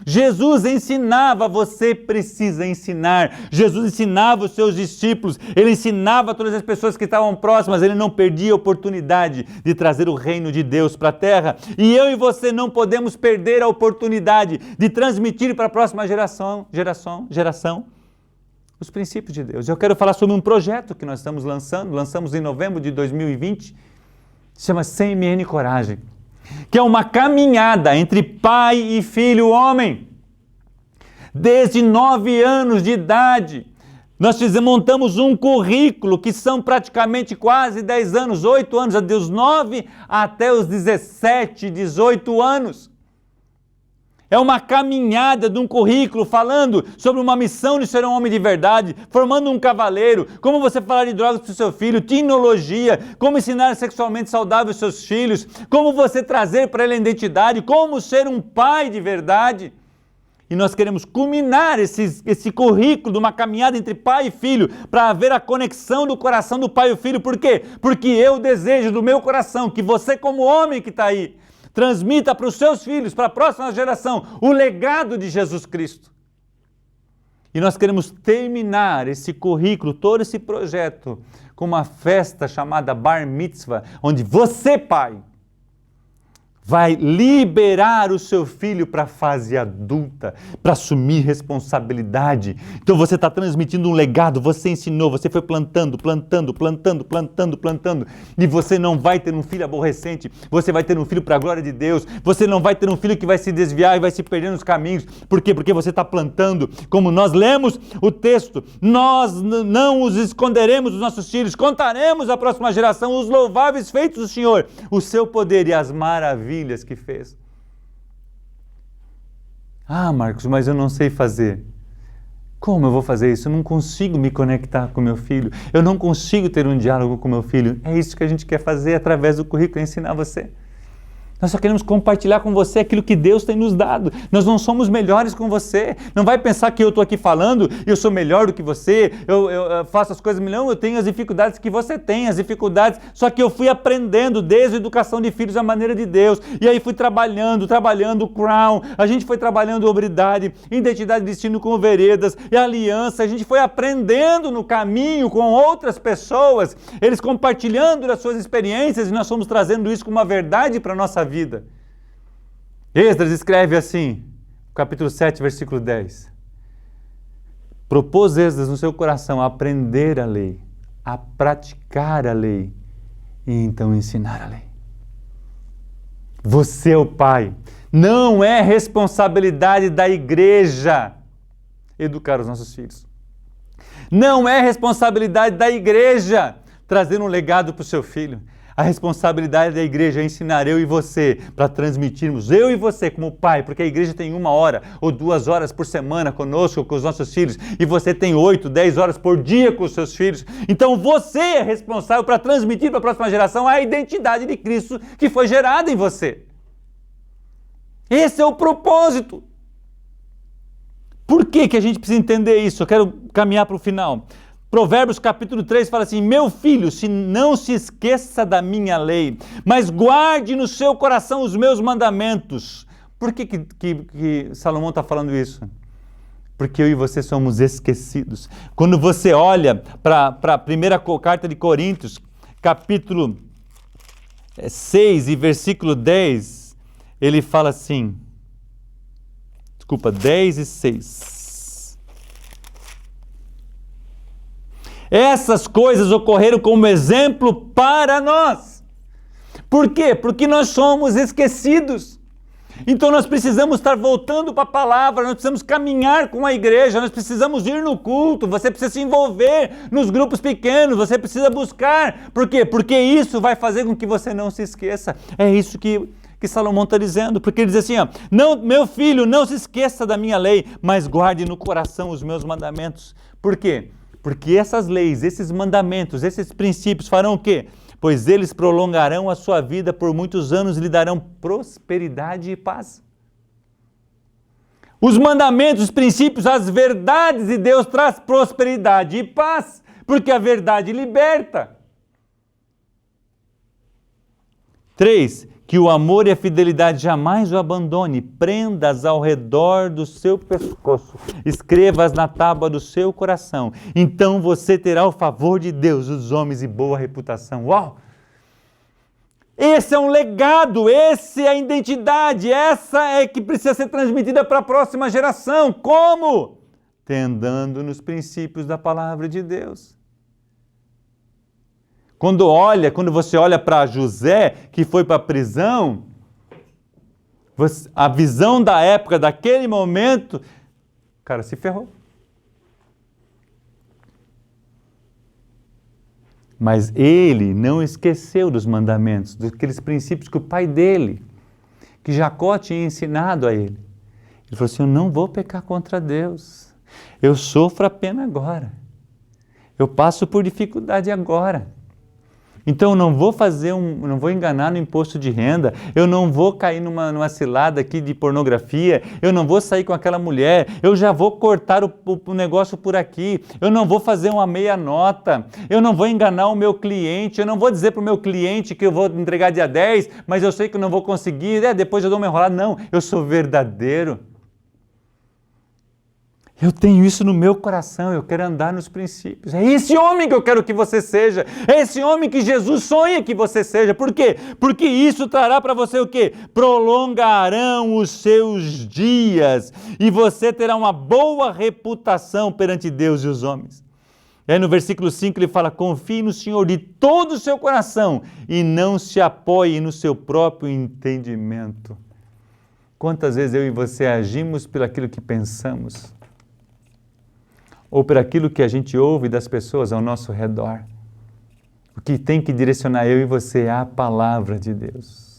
Jesus ensinava, você precisa ensinar. Jesus ensinava os seus discípulos, Ele ensinava todas as pessoas que estavam próximas, Ele não perdia a oportunidade de trazer o reino de Deus para a terra. E eu e você não podemos perder a oportunidade de transmitir para a próxima geração os princípios de Deus. Eu quero falar sobre um projeto que nós estamos lançamos em novembro de 2020, se chama CMN Coragem, que é uma caminhada entre pai e filho homem. Desde 9 anos de idade, nós montamos um currículo que são praticamente quase 10 anos, 8 anos, dos 9 até os 17, 18 anos. É uma caminhada de um currículo falando sobre uma missão de ser um homem de verdade, formando um cavaleiro, como você falar de drogas para o seu filho, teologia, como ensinar sexualmente saudável os seus filhos, como você trazer para ele a identidade, como ser um pai de verdade. E nós queremos culminar esse currículo de uma caminhada entre pai e filho, para haver a conexão do coração do pai e o filho. Por quê? Porque eu desejo do meu coração que você, como homem que está aí, transmita para os seus filhos, para a próxima geração, o legado de Jesus Cristo. E nós queremos terminar esse currículo, todo esse projeto, com uma festa chamada Bar Mitzvah, onde você, pai, vai liberar o seu filho para a fase adulta, para assumir responsabilidade. Então você está transmitindo um legado, você ensinou, você foi plantando, e você não vai ter um filho aborrecente, você vai ter um filho para a glória de Deus, você não vai ter um filho que vai se desviar e vai se perder nos caminhos. Por quê? Porque você está plantando, como nós lemos o texto, nós não os esconderemos dos nossos filhos, contaremos à próxima geração os louváveis feitos do Senhor, o seu poder e as maravilhas que fez. Ah, Marcos, mas eu não sei fazer. Como eu vou fazer isso? Eu não consigo me conectar com meu filho. Eu não consigo ter um diálogo com meu filho. É isso que a gente quer fazer através do currículo, ensinar você. Nós só queremos compartilhar com você aquilo que Deus tem nos dado. Nós não somos melhores com você. Não vai pensar que eu estou aqui falando e eu sou melhor do que você, eu faço as coisas melhor, eu tenho as dificuldades que você tem, só que eu fui aprendendo desde a educação de filhos a maneira de Deus, e aí fui trabalhando o Crown, a gente foi trabalhando obridade, identidade e destino com veredas e aliança, a gente foi aprendendo no caminho com outras pessoas, eles compartilhando das suas experiências, e nós fomos trazendo isso como uma verdade para a nossa vida. Esdras escreve assim, capítulo 7, versículo 10. Propôs Esdras no seu coração a aprender a lei, a praticar a lei e então ensinar a lei. Você é o pai. Não é responsabilidade da igreja educar os nossos filhos. Não é responsabilidade da igreja trazer um legado para o seu filho. A responsabilidade da igreja é ensinar eu e você, para transmitirmos eu e você como pai, porque a igreja tem 1 hora ou 2 horas por semana conosco, com os nossos filhos, e você tem 8, 10 horas por dia com os seus filhos. Então você é responsável para transmitir para a próxima geração a identidade de Cristo que foi gerada em você. Esse é o propósito. Por que a gente precisa entender isso? Eu quero caminhar para o final. Provérbios capítulo 3 fala assim: meu filho, não se esqueça da minha lei, mas guarde no seu coração os meus mandamentos, Por que Salomão está falando isso? Porque eu e você somos esquecidos. Quando você olha para a primeira carta de Coríntios, capítulo 6 e versículo 10, ele fala assim, 10 e 6. Essas coisas ocorreram como exemplo para nós. Por quê? Porque nós somos esquecidos. Então nós precisamos estar voltando para a palavra, nós precisamos caminhar com a igreja, nós precisamos ir no culto, você precisa se envolver nos grupos pequenos, você precisa buscar. Por quê? Porque isso vai fazer com que você não se esqueça. É isso que Salomão está dizendo, porque ele diz assim, ó, não, meu filho, não se esqueça da minha lei, mas guarde no coração os meus mandamentos. Por quê? Porque essas leis, esses mandamentos, esses princípios farão o quê? Pois eles prolongarão a sua vida por muitos anos e lhe darão prosperidade e paz. Os mandamentos, os princípios, as verdades de Deus traz prosperidade e paz, porque a verdade liberta. 3. Que o amor e a fidelidade jamais o abandone, prenda-as ao redor do seu pescoço, escreva-as na tábua do seu coração, então você terá o favor de Deus, os homens e boa reputação. Uau! Esse é um legado, essa é a identidade, essa é que precisa ser transmitida para a próxima geração. Como? Andando nos princípios da palavra de Deus. Quando você olha para José, que foi para a prisão, a visão da época, daquele momento, o cara se ferrou. Mas ele não esqueceu dos mandamentos, daqueles princípios que o pai dele, que Jacó tinha ensinado a ele. Ele falou assim, eu não vou pecar contra Deus, eu sofro a pena agora, eu passo por dificuldade agora. Então eu não vou enganar no imposto de renda, eu não vou cair numa cilada aqui de pornografia, eu não vou sair com aquela mulher, eu já vou cortar o negócio por aqui, eu não vou fazer uma meia nota, eu não vou enganar o meu cliente, eu não vou dizer para o meu cliente que eu vou entregar dia 10, mas eu sei que eu não vou conseguir, depois eu dou uma enrolada. Não, eu sou verdadeiro. Eu tenho isso no meu coração, eu quero andar nos princípios. É esse homem que eu quero que você seja. É esse homem que Jesus sonha que você seja. Por quê? Porque isso trará para você o quê? Prolongarão os seus dias e você terá uma boa reputação perante Deus e os homens. E aí no versículo 5 ele fala, confie no Senhor de todo o seu coração e não se apoie no seu próprio entendimento. Quantas vezes eu e você agimos pelo aquilo que pensamos? Ou por aquilo que a gente ouve das pessoas ao nosso redor. O que tem que direcionar eu e você é a palavra de Deus.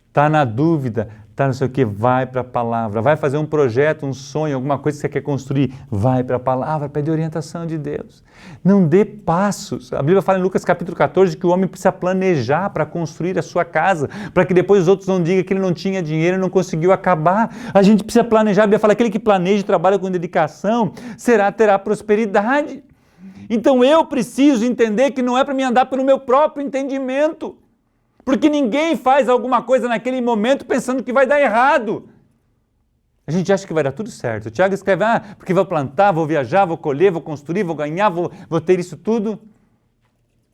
Está na dúvida, está não sei o que, vai para a palavra. Vai fazer um projeto, um sonho, alguma coisa que você quer construir, vai para a palavra, pede orientação de Deus. Não dê passos. A Bíblia fala em Lucas capítulo 14 que o homem precisa planejar para construir a sua casa, para que depois os outros não digam que ele não tinha dinheiro e não conseguiu acabar. A gente precisa planejar. A Bíblia fala que aquele que planeja e trabalha com dedicação terá prosperidade. Então eu preciso entender que não é para me andar pelo meu próprio entendimento. Porque ninguém faz alguma coisa naquele momento pensando que vai dar errado. A gente acha que vai dar tudo certo. O Tiago escreve, porque vou plantar, vou viajar, vou colher, vou construir, vou ganhar, vou ter isso tudo.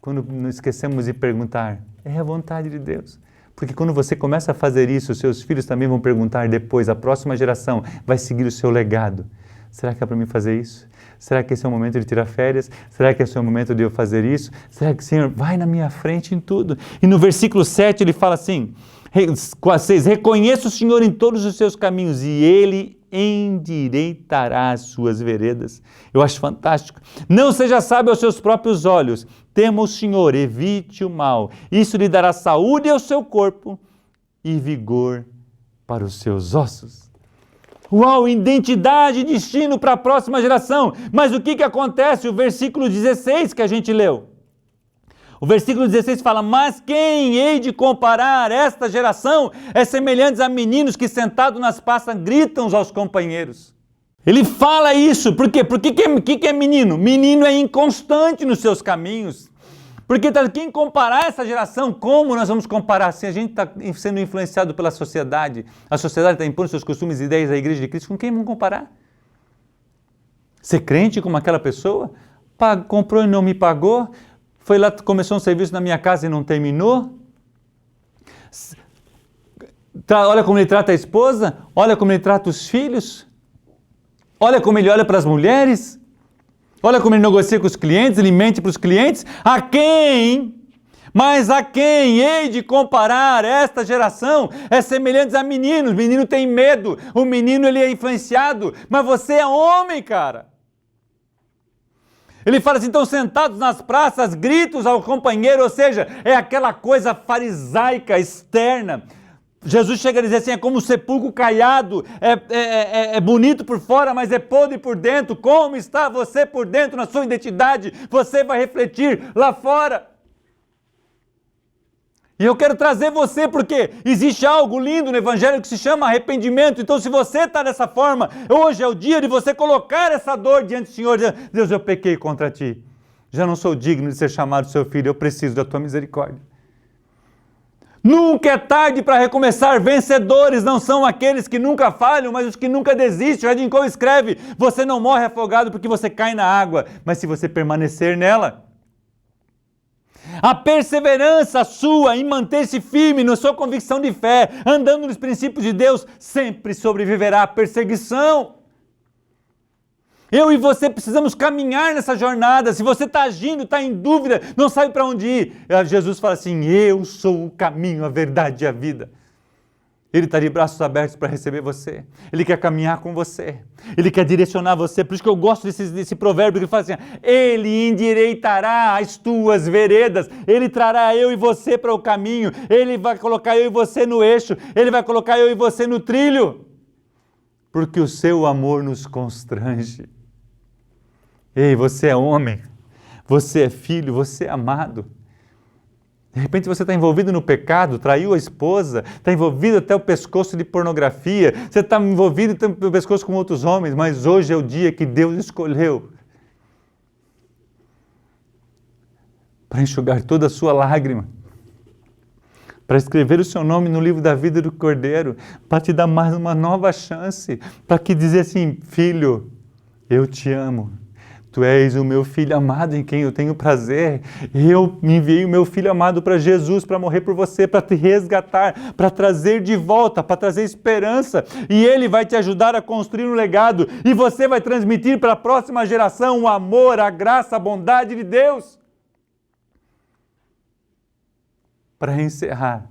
Quando nos esquecemos de perguntar, é a vontade de Deus. Porque quando você começa a fazer isso, os seus filhos também vão perguntar depois, a próxima geração vai seguir o seu legado. Será que é para mim fazer isso? Será que esse é o momento de tirar férias? Será que esse é o momento de eu fazer isso? Será que o Senhor vai na minha frente em tudo? E no versículo 7 ele fala assim, 6, reconheça o Senhor em todos os seus caminhos e Ele endireitará as suas veredas. Eu acho fantástico. Não seja sábio aos seus próprios olhos, tema o Senhor, evite o mal. Isso lhe dará saúde ao seu corpo e vigor para os seus ossos. Uau, identidade e destino para a próxima geração. Mas o que acontece? O versículo 16 que a gente leu. O versículo 16 fala, mas quem hei de comparar esta geração é semelhante a meninos que sentados nas praças gritam aos companheiros. Ele fala isso, por quê? Porque que é menino? Menino é inconstante nos seus caminhos. Porque quem comparar essa geração, como nós vamos comparar? Se a gente está sendo influenciado pela sociedade, a sociedade está impondo seus costumes e ideias à igreja de Cristo, com quem vamos comparar? Ser crente como aquela pessoa? Comprou e não me pagou? Foi lá, começou um serviço na minha casa e não terminou? Olha como ele trata a esposa, olha como ele trata os filhos, olha como ele olha para as mulheres, olha como ele negocia com os clientes, ele mente para os clientes. A quem? Mas a quem hei de comparar? Esta geração é semelhante a meninos. O menino tem medo, o menino ele é influenciado, mas você é homem, cara. Ele fala assim, estão sentados nas praças, gritos ao companheiro, ou seja, é aquela coisa farisaica, externa. Jesus chega a dizer assim, é como um sepulcro caiado, é bonito por fora, mas é podre por dentro. Como está você por dentro na sua identidade? Você vai refletir lá fora. E eu quero trazer você porque existe algo lindo no Evangelho que se chama arrependimento. Então se você está dessa forma, hoje é o dia de você colocar essa dor diante do Senhor. Deus, eu pequei contra ti. Já não sou digno de ser chamado seu filho, eu preciso da tua misericórdia. Nunca é tarde para recomeçar. Vencedores não são aqueles que nunca falham, mas os que nunca desistem. O Edin Cole escreve, você não morre afogado porque você cai na água, mas se você permanecer nela. A perseverança sua em manter-se firme na sua convicção de fé, andando nos princípios de Deus, sempre sobreviverá à perseguição. Eu e você precisamos caminhar nessa jornada. Se você está agindo, está em dúvida, não sabe para onde ir, Jesus fala assim, eu sou o caminho, a verdade e a vida. Ele está de braços abertos para receber você. Ele quer caminhar com você. Ele quer direcionar você. Por isso que eu gosto desse provérbio que fala assim, ele endireitará as tuas veredas. Ele trará eu e você para o caminho. Ele vai colocar eu e você no eixo. Ele vai colocar eu e você no trilho. Porque o seu amor nos constrange. Ei, você é homem. Você é filho. Você é amado. De repente você está envolvido no pecado, traiu a esposa, está envolvido até o pescoço de pornografia, você está envolvido até o pescoço com outros homens, mas hoje é o dia que Deus escolheu para enxugar toda a sua lágrima, para escrever o seu nome no livro da vida do Cordeiro, para te dar mais uma nova chance, para que dizer assim, filho, eu te amo. Tu és o meu filho amado em quem eu tenho prazer. Eu enviei o meu filho amado para Jesus, para morrer por você, para te resgatar, para trazer de volta, para trazer esperança. E Ele vai te ajudar a construir um legado. E você vai transmitir para a próxima geração o amor, a graça, a bondade de Deus. Para encerrar,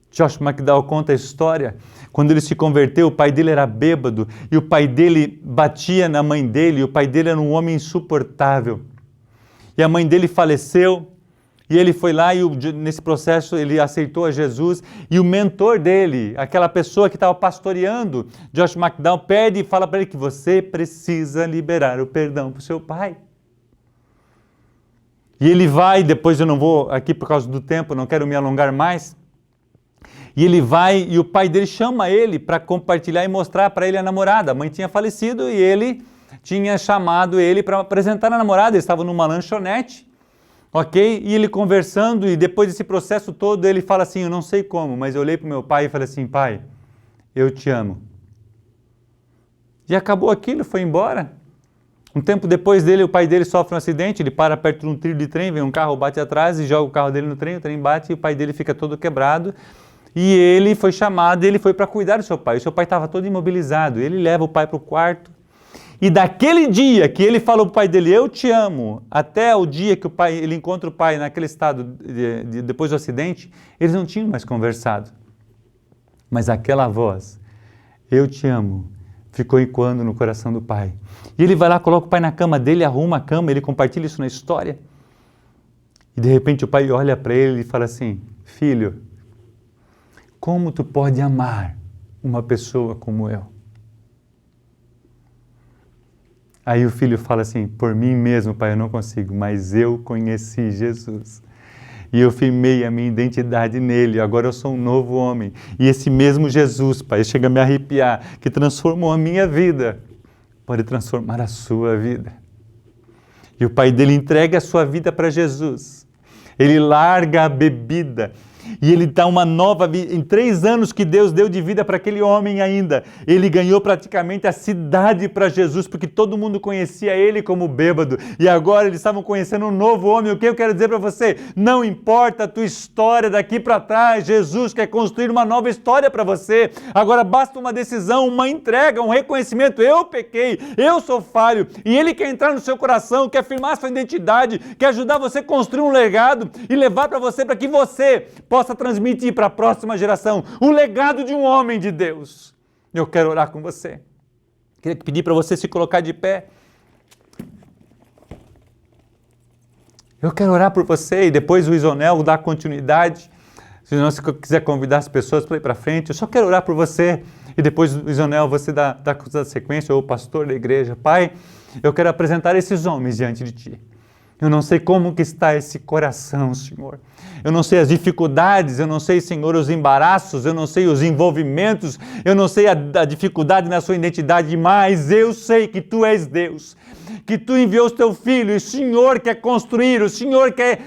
Josh McDowell conta a história. Quando ele se converteu, o pai dele era bêbado e o pai dele batia na mãe dele. E o pai dele era um homem insuportável. E a mãe dele faleceu e ele foi lá e nesse processo ele aceitou a Jesus. E o mentor dele, aquela pessoa que estava pastoreando, Josh McDowell, pede e fala para ele que você precisa liberar o perdão para o seu pai. E ele vai, depois eu não vou aqui por causa do tempo, não quero me alongar mais. E ele vai e o pai dele chama ele para compartilhar e mostrar para ele a namorada. A mãe tinha falecido e ele tinha chamado ele para apresentar a namorada. Eles estavam numa lanchonete, ok? E ele conversando e depois desse processo todo ele fala assim, eu não sei como, mas eu olhei para o meu pai e falei assim, pai, eu te amo. E acabou aquilo, foi embora. Um tempo depois dele, o pai dele sofre um acidente, ele para perto de um trilho de trem, vem um carro, bate atrás e joga o carro dele no trem, o trem bate e o pai dele fica todo quebrado. E ele foi chamado, ele foi para cuidar do seu pai. O seu pai estava todo imobilizado. Ele leva o pai para o quarto. E daquele dia que ele falou para o pai dele, eu te amo, até o dia que ele encontra o pai naquele estado depois do acidente, eles não tinham mais conversado. Mas aquela voz, eu te amo, ficou ecoando no coração do pai. E ele vai lá, coloca o pai na cama dele, arruma a cama, ele compartilha isso na história. E de repente o pai olha para ele e fala assim, filho, como tu pode amar uma pessoa como eu? Aí o filho fala assim, por mim mesmo, pai, eu não consigo, mas eu conheci Jesus. E eu firmei a minha identidade nele, agora eu sou um novo homem. E esse mesmo Jesus, pai, chega a me arrepiar, que transformou a minha vida, pode transformar a sua vida. E o pai dele entrega a sua vida para Jesus. Ele larga a bebida. E ele dá uma nova vida. Em 3 anos que Deus deu de vida para aquele homem ainda, ele ganhou praticamente a cidade para Jesus, porque todo mundo conhecia ele como bêbado. E agora eles estavam conhecendo um novo homem. O que eu quero dizer para você? Não importa a tua história daqui para trás, Jesus quer construir uma nova história para você. Agora basta uma decisão, uma entrega, um reconhecimento. Eu pequei, eu sou falho. E ele quer entrar no seu coração, quer afirmar sua identidade, quer ajudar você a construir um legado e levar para você, para que você possa transmitir para a próxima geração o legado de um homem de Deus. Eu quero orar com você. Queria pedir para você se colocar de pé. Eu quero orar por você e depois o Isonel dá continuidade. Se você quiser convidar as pessoas para ir para frente, eu só quero orar por você e depois o Isonel você dá sequência, ou o pastor da igreja. Pai, eu quero apresentar esses homens diante de Ti. Eu não sei como que está esse coração, Senhor. Eu não sei as dificuldades, eu não sei, Senhor, os embaraços, eu não sei os envolvimentos, eu não sei a dificuldade na sua identidade, mas eu sei que Tu és Deus, que Tu enviou o Teu Filho e o Senhor quer construir, o Senhor quer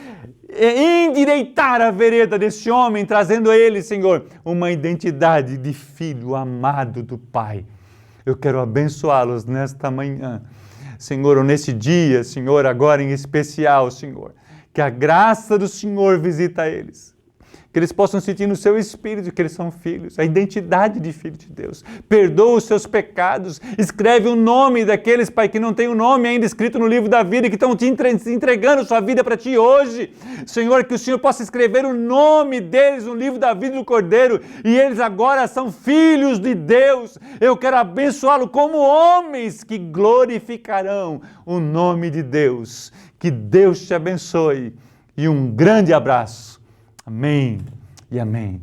endireitar a vereda desse homem, trazendo a ele, Senhor, uma identidade de filho amado do Pai. Eu quero abençoá-los nesta manhã. Senhor, ou nesse dia, Senhor, agora em especial, Senhor, que a graça do Senhor visita eles, que eles possam sentir no seu espírito que eles são filhos, a identidade de filho de Deus. Perdoa os seus pecados, escreve o nome daqueles, Pai, que não tem o nome ainda escrito no livro da vida, que estão te entregando sua vida para Ti hoje. Senhor, que o Senhor possa escrever o nome deles no livro da vida do Cordeiro, e eles agora são filhos de Deus. Eu quero abençoá-lo como homens que glorificarão o nome de Deus. Que Deus te abençoe e um grande abraço. Amém e amém.